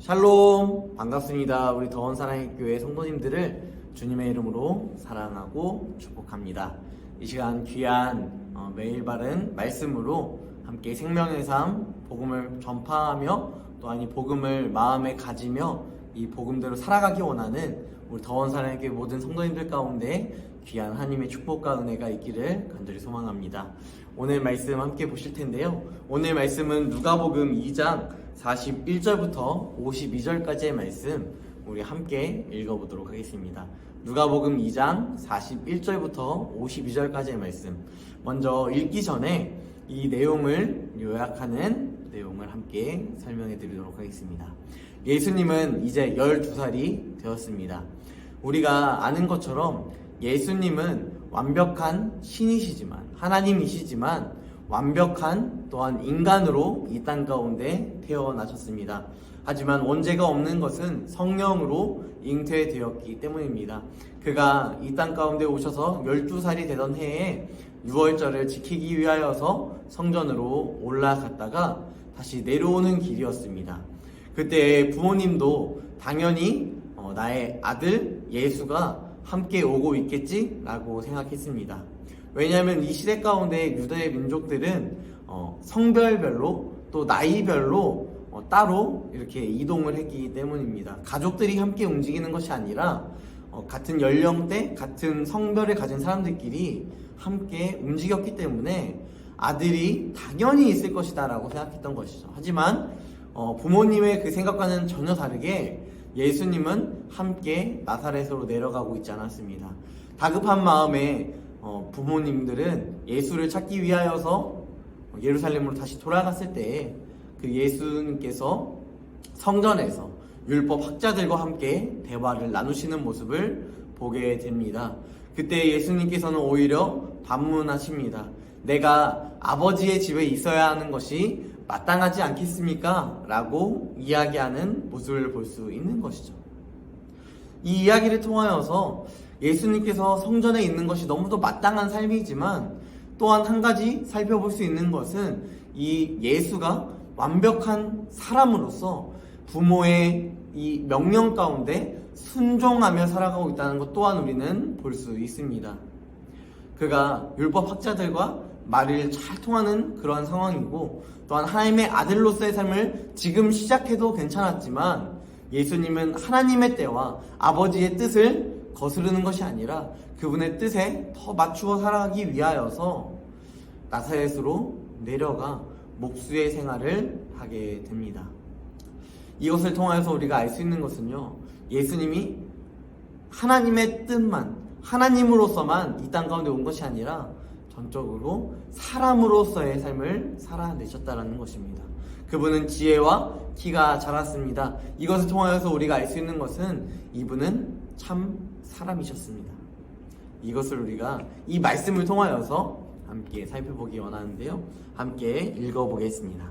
샬롬, 반갑습니다. 우리 더원 사랑의 교회 성도님들을 주님의 이름으로 사랑하고 축복합니다. 이 시간 귀한 매일 바른 말씀으로 함께 생명의 삶, 복음을 전파하며 또한 이 복음을 마음에 가지며 이 복음대로 살아가기 원하는 우리 더원 사랑의 교회 모든 성도님들 가운데 귀한 하나님의 축복과 은혜가 있기를 간절히 소망합니다. 오늘 말씀 함께 보실 텐데요. 오늘 말씀은 누가복음 2장 41절부터 52절까지의 말씀 우리 함께 읽어보도록 하겠습니다. 누가복음 2장 41절부터 52절까지의 말씀, 먼저 읽기 전에 이 내용을 요약하는 내용을 함께 설명해 드리도록 하겠습니다. 예수님은 이제 12살이 되었습니다. 우리가 아는 것처럼 예수님은 완벽한 신이시지만, 하나님이시지만 완벽한 또한 인간으로 이 땅 가운데 태어나셨습니다. 하지만 원죄가 없는 것은 성령으로 잉태되었기 때문입니다. 그가 이 땅 가운데 오셔서 12살이 되던 해에 유월절을 지키기 위하여서 성전으로 올라갔다가 다시 내려오는 길이었습니다. 그때 부모님도 당연히 나의 아들 예수가 함께 오고 있겠지 라고 생각했습니다. 왜냐하면 이 시대 가운데 유대 민족들은 성별별로 또 나이별로 따로 이렇게 이동을 했기 때문입니다. 가족들이 함께 움직이는 것이 아니라 같은 연령대, 같은 성별을 가진 사람들끼리 함께 움직였기 때문에 아들이 당연히 있을 것이다 라고 생각했던 것이죠. 하지만 부모님의 그 생각과는 전혀 다르게 예수님은 함께 나사렛으로 내려가고 있지 않았습니다. 다급한 마음에 부모님들은 예수를 찾기 위하여서 예루살렘으로 다시 돌아갔을 때 그 예수님께서 성전에서 율법 학자들과 함께 대화를 나누시는 모습을 보게 됩니다. 그때 예수님께서는 오히려 반문하십니다. 내가 아버지의 집에 있어야 하는 것이 마땅하지 않겠습니까? 라고 이야기하는 모습을 볼 수 있는 것이죠. 이 이야기를 통하여서 예수님께서 성전에 있는 것이 너무도 마땅한 삶이지만 또한 한 가지 살펴볼 수 있는 것은 이 예수가 완벽한 사람으로서 부모의 이 명령 가운데 순종하며 살아가고 있다는 것 또한 우리는 볼 수 있습니다. 그가 율법 학자들과 말을 잘 통하는 그러한 상황이고 또한 하나님의 아들로서의 삶을 지금 시작해도 괜찮았지만 예수님은 하나님의 때와 아버지의 뜻을 거스르는 것이 아니라 그분의 뜻에 더 맞추어 살아가기 위하여서 나사렛으로 내려가 목수의 생활을 하게 됩니다. 이것을 통해서 우리가 알 수 있는 것은요, 예수님이 하나님의 뜻만, 하나님으로서만 이 땅 가운데 온 것이 아니라 전적으로 사람으로서의 삶을 살아내셨다는 것입니다. 그분은 지혜와 키가 자랐습니다. 이것을 통하여서 우리가 알 수 있는 것은 이분은 참 사람이셨습니다. 이것을 우리가 이 말씀을 통하여서 함께 살펴보기 원하는데요. 함께 읽어보겠습니다.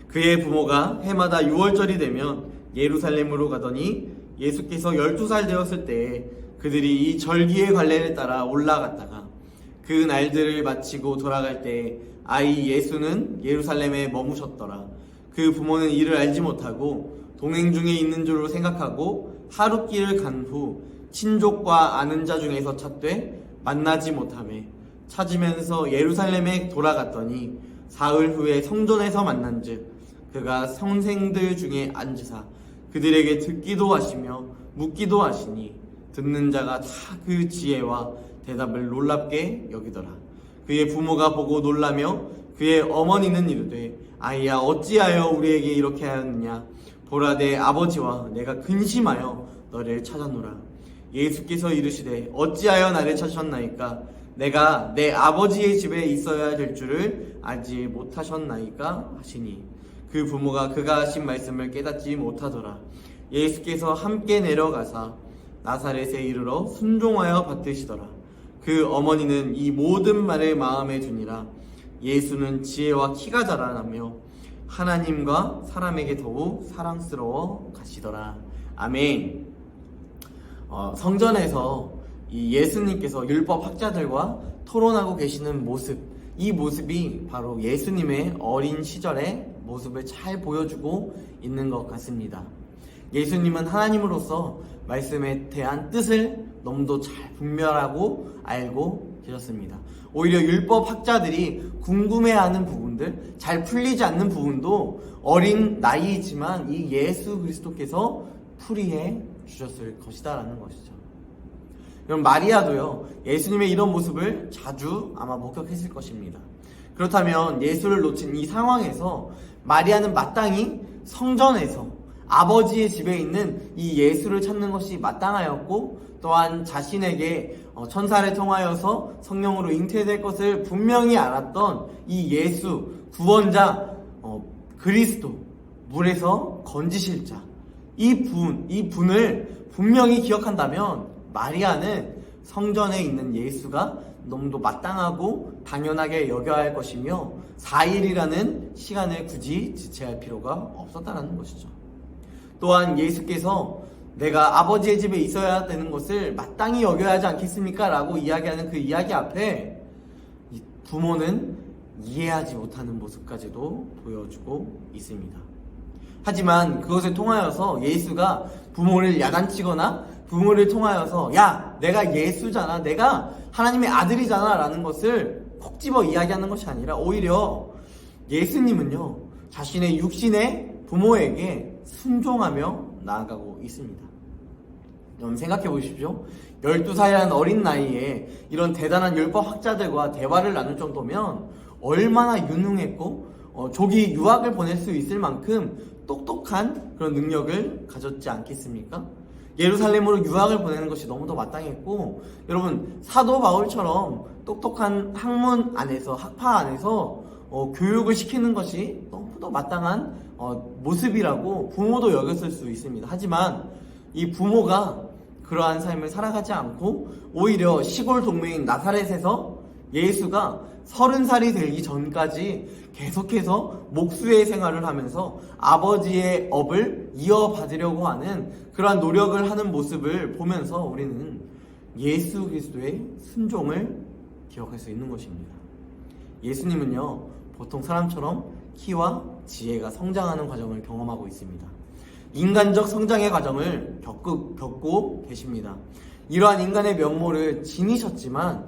그의 부모가 해마다 유월절이 되면 예루살렘으로 가더니 예수께서 12살 되었을 때 그들이 이 절기의 관례를 따라 올라갔다가 그 날들을 마치고 돌아갈 때 아이 예수는 예루살렘에 머무셨더라. 그 부모는 이를 알지 못하고 동행 중에 있는 줄로 생각하고 하루 길을 간 후 친족과 아는 자 중에서 찾되 만나지 못하매 찾으면서 예루살렘에 돌아갔더니 사흘 후에 성전에서 만난즉 그가 선생들 중에 앉으사 그들에게 듣기도 하시며 묻기도 하시니 듣는 자가 다 그 지혜와 대답을 놀랍게 여기더라. 그의 부모가 보고 놀라며 그의 어머니는 이르되 아이야 어찌하여 우리에게 이렇게 하였느냐. 보라 내 아버지와 내가 근심하여 너를 찾아노라. 예수께서 이르시되 어찌하여 나를 찾으셨나이까. 내가 내 아버지의 집에 있어야 될 줄을 알지 못하셨나이까 하시니 그 부모가 그가 하신 말씀을 깨닫지 못하더라. 예수께서 함께 내려가사 나사렛에 이르러 순종하여 받드시더라. 그 어머니는 이 모든 말을 마음에 두니라. 예수는 지혜와 키가 자라나며 하나님과 사람에게 더욱 사랑스러워 가시더라. 아멘. 성전에서 이 예수님께서 율법 학자들과 토론하고 계시는 모습, 이 모습이 바로 예수님의 어린 시절의 모습을 잘 보여주고 있는 것 같습니다. 예수님은 하나님으로서 말씀에 대한 뜻을 너무도 잘 분별하고 알고 계셨습니다. 오히려 율법 학자들이 궁금해하는 부분들, 잘 풀리지 않는 부분도 어린 나이이지만 이 예수 그리스도께서 풀이해 주셨을 것이다라는 것이죠. 여러분, 마리아도요, 예수님의 이런 모습을 자주 아마 목격했을 것입니다. 그렇다면 예수를 놓친 이 상황에서 마리아는 마땅히 성전에서 아버지의 집에 있는 이 예수를 찾는 것이 마땅하였고, 또한 자신에게 천사를 통하여서 성령으로 잉태될 것을 분명히 알았던 이 예수, 구원자, 그리스도, 물에서 건지실 자, 이 분을 분명히 기억한다면 마리아는 성전에 있는 예수가 너무도 마땅하고 당연하게 여겨야 할 것이며 4일이라는 시간을 굳이 지체할 필요가 없었다는 것이죠. 또한 예수께서 내가 아버지의 집에 있어야 되는 것을 마땅히 여겨야 하지 않겠습니까? 라고 이야기하는 그 이야기 앞에 이 부모는 이해하지 못하는 모습까지도 보여주고 있습니다. 하지만 그것을 통하여서 예수가 부모를 야단치거나 부모를 통하여서 야, 내가 예수잖아, 내가 하나님의 아들이잖아 라는 것을 콕 집어 이야기하는 것이 아니라 오히려 예수님은요, 자신의 육신의 부모에게 순종하며 나아가고 있습니다. 여러분, 생각해 보십시오. 12살이라는 어린 나이에 이런 대단한 율법 학자들과 대화를 나눌 정도면 얼마나 유능했고 조기 유학을 보낼 수 있을 만큼 똑똑한 그런 능력을 가졌지 않겠습니까? 예루살렘으로 유학을 보내는 것이 너무도 마땅했고, 여러분, 사도 바울처럼 똑똑한 학문 안에서, 학파 안에서 교육을 시키는 것이 너무도 마땅한 모습이라고 부모도 여겼을 수 있습니다. 하지만 이 부모가 그러한 삶을 살아가지 않고 오히려 시골 동네인 나사렛에서 예수가 30살이 되기 전까지 계속해서 목수의 생활을 하면서 아버지의 업을 이어받으려고 하는 그러한 노력을 하는 모습을 보면서 우리는 예수 그리스도의 순종을 기억할 수 있는 것입니다. 예수님은요, 보통 사람처럼 키와 지혜가 성장하는 과정을 경험하고 있습니다. 인간적 성장의 과정을 겪고 계십니다. 이러한 인간의 면모를 지니셨지만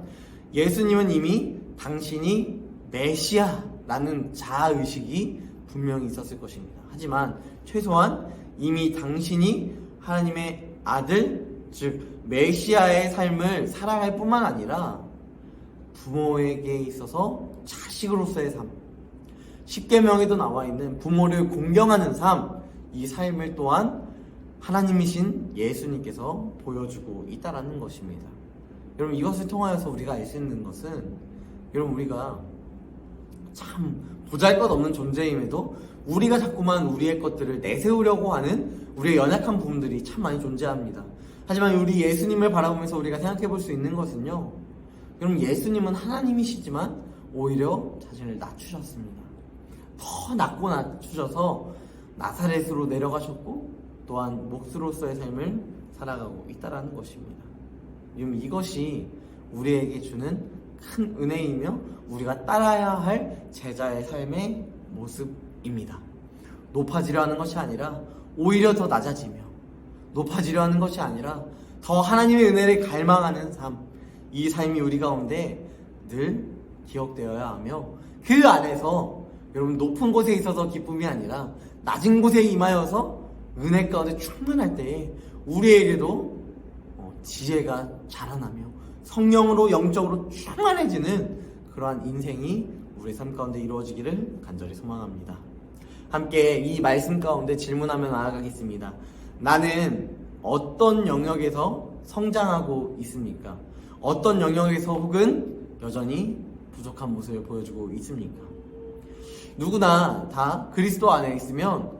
예수님은 이미 당신이 메시아라는 자아의식이 분명히 있었을 것입니다. 하지만 최소한 이미 당신이 하나님의 아들, 즉 메시아의 삶을 살아갈 뿐만 아니라 부모에게 있어서 자식으로서의 삶, 십계명에도 나와 있는 부모를 공경하는 삶, 이 삶을 또한 하나님이신 예수님께서 보여주고 있다는 것입니다. 여러분, 이것을 통하여서 우리가 알 수 있는 것은, 여러분, 우리가 참 보잘것없는 존재임에도 우리가 자꾸만 우리의 것들을 내세우려고 하는 우리의 연약한 부분들이 참 많이 존재합니다. 하지만 우리 예수님을 바라보면서 우리가 생각해 볼 수 있는 것은요, 여러분, 예수님은 하나님이시지만 오히려 자신을 낮추셨습니다. 더 낮고 낮추셔서 나사렛으로 내려가셨고, 또한 목수로서의 삶을 살아가고 있다는 것입니다. 이것이 우리에게 주는 큰 은혜이며 우리가 따라야 할 제자의 삶의 모습입니다. 높아지려 하는 것이 아니라 오히려 더 낮아지며, 높아지려 하는 것이 아니라 더 하나님의 은혜를 갈망하는 삶, 이 삶이 우리 가운데 늘 기억되어야 하며, 그 안에서 여러분, 높은 곳에 있어서 기쁨이 아니라 낮은 곳에 임하여서 은혜 가운데 충만할 때에 우리에게도 지혜가 자라나며 성령으로 영적으로 충만해지는 그러한 인생이 우리의 삶 가운데 이루어지기를 간절히 소망합니다. 함께 이 말씀 가운데 질문하며 나아가겠습니다. 나는 어떤 영역에서 성장하고 있습니까? 어떤 영역에서 혹은 여전히 부족한 모습을 보여주고 있습니까? 누구나 다 그리스도 안에 있으면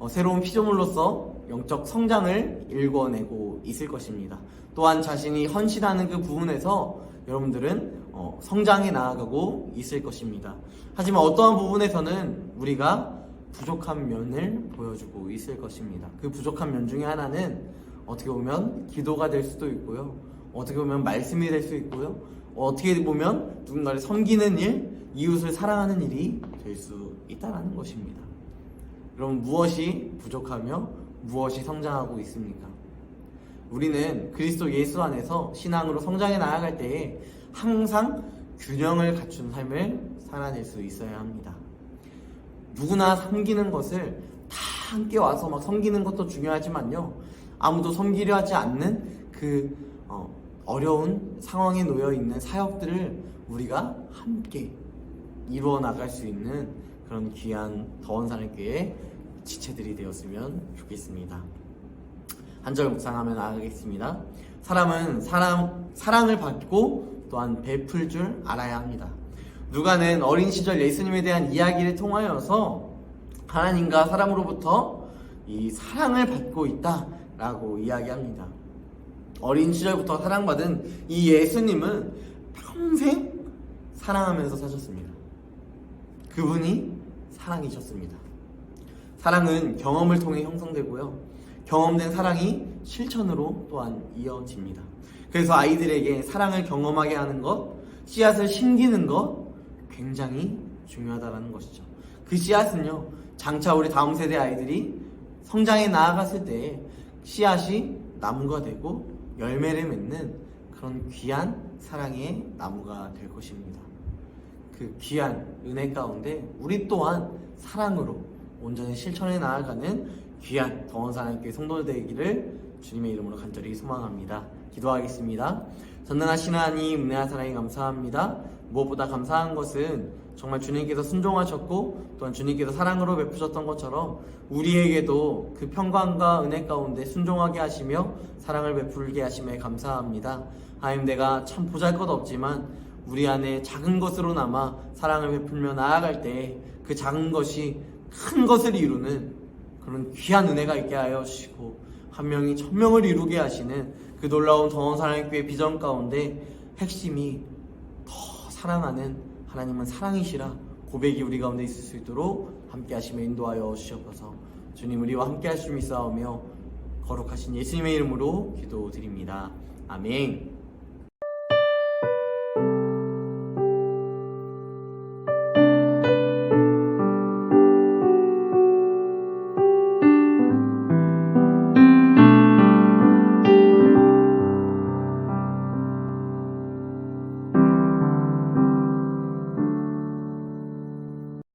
새로운 피조물로서 영적 성장을 일궈내고 있을 것입니다. 또한 자신이 헌신하는 그 부분에서 여러분들은 성장해 나아가고 있을 것입니다. 하지만 어떠한 부분에서는 우리가 부족한 면을 보여주고 있을 것입니다. 그 부족한 면 중에 하나는 어떻게 보면 기도가 될 수도 있고요, 어떻게 보면 말씀이 될 수 있고요, 어떻게 보면 누군가를 섬기는 일, 이웃을 사랑하는 일이 될 수 있다는 것입니다. 그럼 무엇이 부족하며 무엇이 성장하고 있습니까? 우리는 그리스도 예수 안에서 신앙으로 성장해 나아갈 때에 항상 균형을 갖춘 삶을 살아낼 수 있어야 합니다. 누구나 섬기는 것을 다 함께 와서 막 섬기는 것도 중요하지만요, 아무도 섬기려 하지 않는 그 어려운 상황에 놓여 있는 사역들을 우리가 함께 이루어 나갈 수 있는 그런 귀한 더원 사랑교회 지체들이 되었으면 좋겠습니다. 한 절 묵상하며 나아가겠습니다. 사람은 사랑을 받고 또한 베풀 줄 알아야 합니다. 누가는 어린 시절 예수님에 대한 이야기를 통하여서 하나님과 사람으로부터 이 사랑을 받고 있다라고 이야기합니다. 어린 시절부터 사랑받은 이 예수님은 평생 사랑하면서 사셨습니다. 그분이 사랑이셨습니다. 사랑은 경험을 통해 형성되고요, 경험된 사랑이 실천으로 또한 이어집니다. 그래서 아이들에게 사랑을 경험하게 하는 것, 씨앗을 심기는 것 굉장히 중요하다는 것이죠. 그 씨앗은요, 장차 우리 다음 세대 아이들이 성장해 나아갔을 때 씨앗이 나무가 되고 열매를 맺는 그런 귀한 사랑의 나무가 될 것입니다. 그 귀한 은혜 가운데 우리 또한 사랑으로 온전히 실천해 나아가는 귀한 더원 사랑교회 성도들 되기를 주님의 이름으로 간절히 소망합니다. 기도하겠습니다. 전능하신 하나님, 은혜와 사랑에 감사합니다. 무엇보다 감사한 것은 정말 주님께서 순종하셨고 또한 주님께서 사랑으로 베푸셨던 것처럼 우리에게도 그 평강과 은혜 가운데 순종하게 하시며 사랑을 베풀게 하심에 감사합니다. 하나님, 내가 참 보잘것없지만 우리 안에 작은 것으로나마 사랑을 베풀며 나아갈 때 그 작은 것이 큰 것을 이루는 그런 귀한 은혜가 있게 하여 주시고 한 명이 천명을 이루게 하시는 그 놀라운 더원 사랑교회 비전 가운데 핵심이 더 사랑하는 하나님은 사랑이시라 고백이 우리 가운데 있을 수 있도록 함께 하시며 인도하여 주시옵소서. 주님, 우리와 함께 하심이 있사오며 거룩하신 예수님의 이름으로 기도드립니다. 아멘.